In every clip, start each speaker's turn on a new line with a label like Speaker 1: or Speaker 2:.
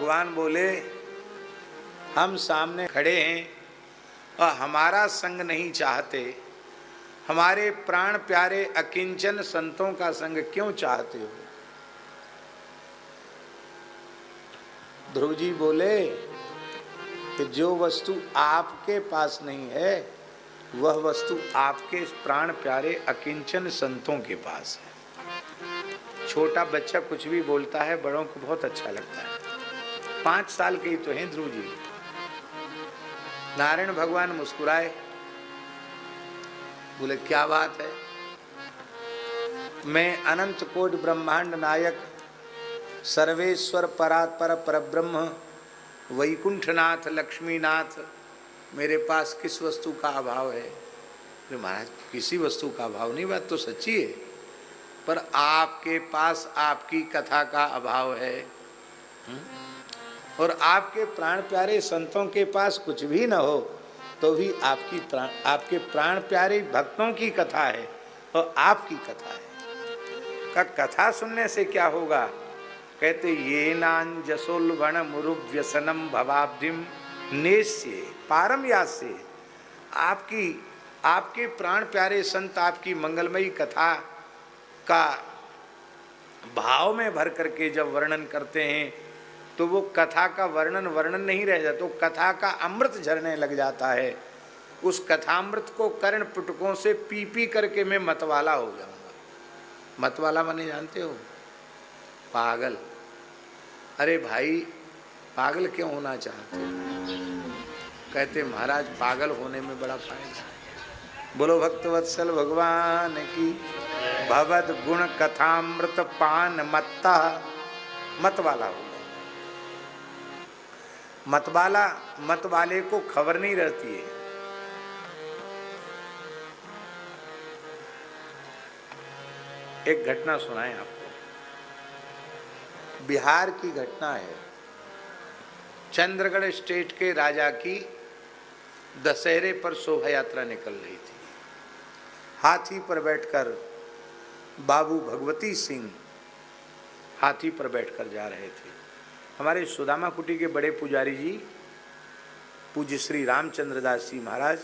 Speaker 1: भगवान बोले हम सामने खड़े हैं और हमारा संग नहीं चाहते, हमारे प्राण प्यारे अकिंचन संतों का संग क्यों चाहते हो? ध्रुव जी बोले कि जो वस्तु आपके पास नहीं है वह वस्तु आपके प्राण प्यारे अकिंचन संतों के पास है। छोटा बच्चा कुछ भी बोलता है, बड़ों को बहुत अच्छा लगता है। 5 साल के ही तो हैं ध्रुव जी। नारायण भगवान मुस्कुराए, बोले क्या बात है, मैं अनंत कोटि ब्रह्मांड नायक सर्वेश्वर परात्पर परब्रह्म वैकुंठनाथ लक्ष्मीनाथ, मेरे पास किस वस्तु का अभाव है? तो महाराज किसी वस्तु का अभाव नहीं, बात तो सच्ची है, पर आपके पास आपकी कथा का अभाव है। और आपके प्राण प्यारे संतों के पास कुछ भी न हो तो भी आपके प्राण प्यारे भक्तों की कथा है और आपकी कथा है। कथा सुनने से क्या होगा? कहते ये नांजसोल्वण मुरुव्यसनम भवाब्धिम नेस्य पारम यास्य। आपके प्राण प्यारे संत आपकी मंगलमयी कथा का भाव में भर करके जब वर्णन करते हैं तो वो कथा का वर्णन नहीं रह जाता, तो कथा का अमृत झरने लग जाता है। उस कथामृत को कर्ण पुटकों से पी पी करके मैं मतवाला हो जाऊंगा। मतवाला माने जानते हो? पागल। अरे भाई पागल क्यों होना चाहते हो? कहते महाराज पागल होने में बड़ा फायदा है। बोलो भक्तवत्सल भगवान की। भगवद गुण कथामृत पान मत्ता, मतवाला हो। मतवाले को खबर नहीं रहती है। एक घटना सुनाएं आपको, बिहार की घटना है। चंद्रगढ़ स्टेट के राजा की दशहरे पर शोभा यात्रा निकल रही थी। हाथी पर बैठकर बाबू भगवती सिंह हाथी पर बैठकर जा रहे थे। हमारे सुदामा कुटी के बड़े पुजारी जी पूज्य श्री रामचंद्र दास जी महाराज,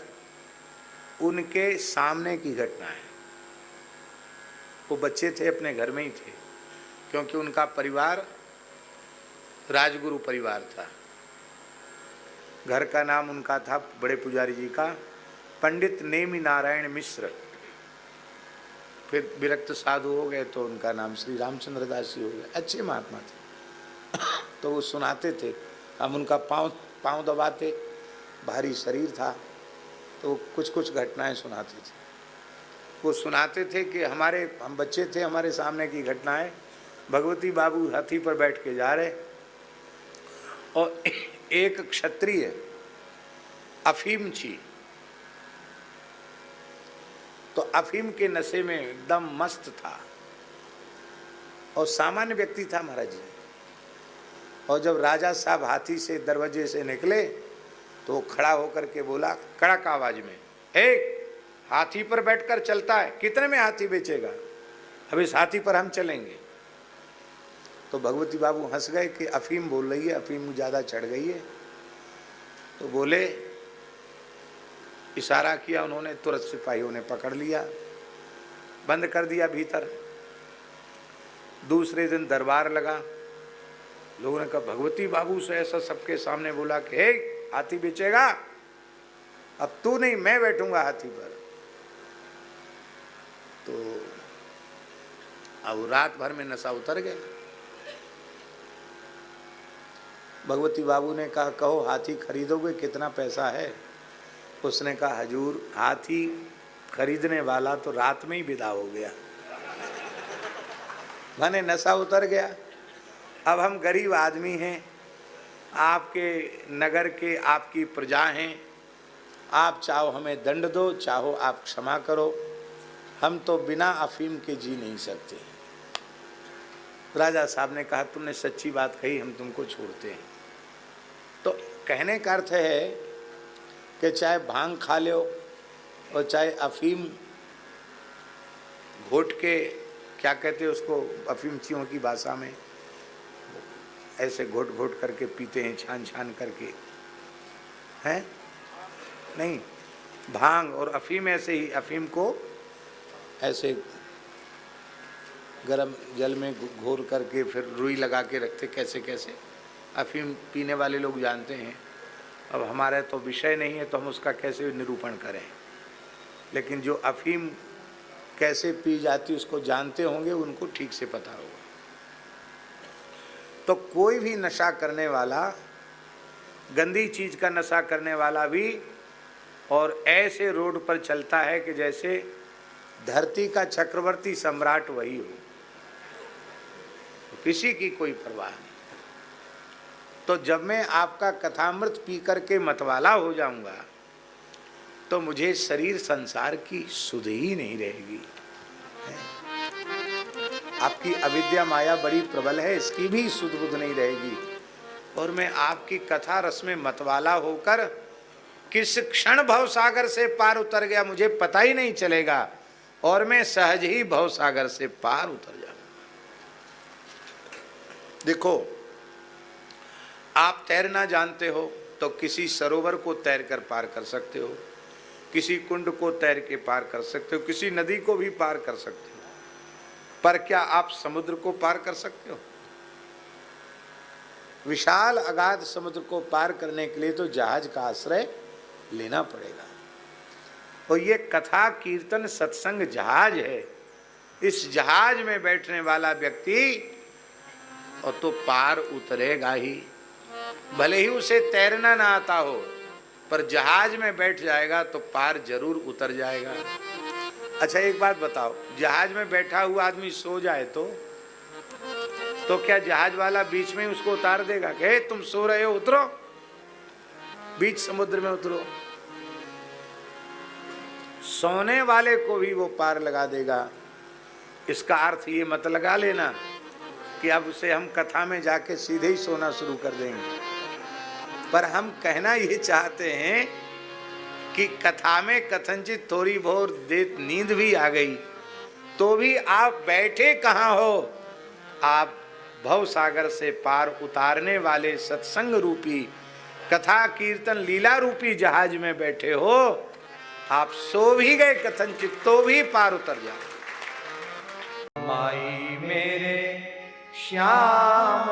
Speaker 1: उनके सामने की घटना है। वो बच्चे थे, अपने घर में ही थे, क्योंकि उनका परिवार राजगुरु परिवार था। घर का नाम उनका था बड़े पुजारी जी का पंडित नेमि नारायण मिश्र। फिर विरक्त साधु हो गए तो उनका नाम श्री रामचंद्र दास जी हो गए। अच्छे महात्मा थे। तो वो सुनाते थे, हम उनका पाँव दबाते, भारी शरीर था, तो कुछ कुछ घटनाएं सुनाते थे। वो सुनाते थे कि हम बच्चे थे, हमारे सामने की घटनाएं, भगवती बाबू हाथी पर बैठ के जा रहे और एक क्षत्रिय अफीमची, तो अफीम के नशे में एकदम मस्त था और सामान्य व्यक्ति था महाराज जी। और जब राजा साहब हाथी से दरवाजे से निकले तो वो खड़ा होकर के बोला कड़क आवाज में, हाथी पर बैठकर चलता है, कितने में हाथी बेचेगा? अब इस हाथी पर हम चलेंगे। तो भगवती बाबू हंस गए कि अफीम बोल रही है, अफीम ज़्यादा चढ़ गई है। तो बोले, इशारा किया उन्होंने, तुरंत सिपाहियों ने पकड़ लिया, बंद कर दिया भीतर। दूसरे दिन दरबार लगा। लोगों ने कहा भगवती बाबू से ऐसा सबके सामने बोला कि हे हाथी बेचेगा? अब तू नहीं, मैं बैठूंगा हाथी पर। तो अब रात भर में नशा उतर गया। भगवती बाबू ने कहा कहो हाथी खरीदोगे, कितना पैसा है? उसने कहा हजूर हाथी खरीदने वाला तो रात में ही विदा हो गया, माने नशा उतर गया। अब हम गरीब आदमी हैं, आपके नगर के आपकी प्रजा हैं, आप चाहो हमें दंड दो, चाहो आप क्षमा करो, हम तो बिना अफीम के जी नहीं सकते। राजा साहब ने कहा तुमने सच्ची बात कही, हम तुमको छोड़ते हैं। तो कहने का अर्थ है कि चाहे भांग खा लो और चाहे अफीम घोट के, क्या कहते हैं उसको अफीमचियों की भाषा में, ऐसे घोट घोट करके पीते हैं, छान छान करके, हैं? नहीं, भांग और अफीम ऐसे ही, अफीम को ऐसे गरम जल में घोर करके फिर रुई लगा के रखते, कैसे कैसे अफीम पीने वाले लोग जानते हैं। अब हमारा तो विषय नहीं है तो हम उसका कैसे निरूपण करें, लेकिन जो अफीम कैसे पी जाती उसको जानते होंगे, उनको ठीक से पता होगा। तो कोई भी नशा करने वाला, गंदी चीज का नशा करने वाला भी, और ऐसे रोड पर चलता है कि जैसे धरती का चक्रवर्ती सम्राट वही हो, किसी की कोई परवाह नहीं। तो जब मैं आपका कथामृत पी करके मतवाला हो जाऊंगा तो मुझे शरीर संसार की सुध ही नहीं रहेगी। आपकी अविद्या माया बड़ी प्रबल है, इसकी भी सुध बुध नहीं रहेगी। और मैं आपकी कथा रस में मतवाला होकर किस क्षण भवसागर से पार उतर गया मुझे पता ही नहीं चलेगा, और मैं सहज ही भवसागर से पार उतर जाऊंगा। देखो, आप तैरना जानते हो तो किसी सरोवर को तैर कर पार कर सकते हो, किसी कुंड को तैर के पार कर सकते हो, किसी नदी को भी पार कर सकते हो, पर क्या आप समुद्र को पार कर सकते हो? विशाल अगाध समुद्र को पार करने के लिए तो जहाज का आश्रय लेना पड़ेगा। और ये कथा कीर्तन सत्संग जहाज है। इस जहाज में बैठने वाला व्यक्ति और तो पार उतरेगा ही, भले ही उसे तैरना ना आता हो, पर जहाज में बैठ जाएगा तो पार जरूर उतर जाएगा। अच्छा एक बात बताओ, जहाज में बैठा हुआ आदमी सो जाए तो क्या जहाज वाला बीच में ही उसको उतार देगा कि हे तुम सो रहे हो, उतरो, बीच समुद्र में उतरो? सोने वाले को भी वो पार लगा देगा। इसका अर्थ ये मत लगा लेना कि अब उसे हम कथा में जाके सीधे ही सोना शुरू कर देंगे, पर हम कहना ये चाहते हैं कि कथा में कथनचित थोड़ी बहुत देर नींद भी आ गई तो भी आप बैठे कहाँ हो? आप भव सागर से पार उतारने वाले सत्संग रूपी कथा कीर्तन लीला रूपी जहाज में बैठे हो। आप सो भी गए कथनचित तो भी पार उतर जाओ। माई मेरे श्याम